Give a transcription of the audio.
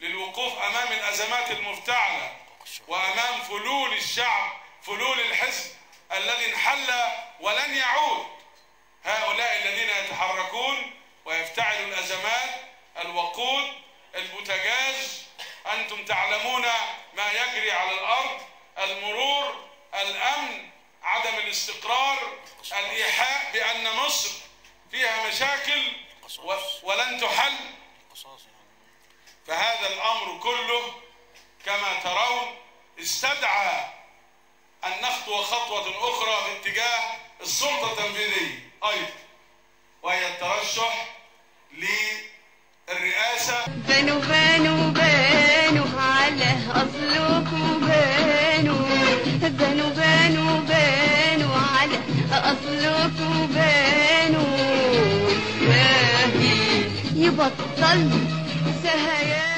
للوقوف أمام الأزمات المفتعلة وأمام فلول الشعب، فلول الحزب الذي انحل ولن يعود. هؤلاء الذين يتحركون ويفتعلوا الأزمات، الوقود، البوتاجاز، أنتم تعلمون ما يجري على الأرض، المرور، الأمن، عدم الاستقرار، الإيحاء بأن مصر فيها مشاكل ولن تحل. فهذا الأمر كله كما ترون استدعى أن نخطو خطوة أخرى في اتجاه السلطة التنفيذية أيضا، وهي الترشح للرئاسة. بانوا على أصلكم، بانوا على أصلكم، بانوا يبطل سهيان.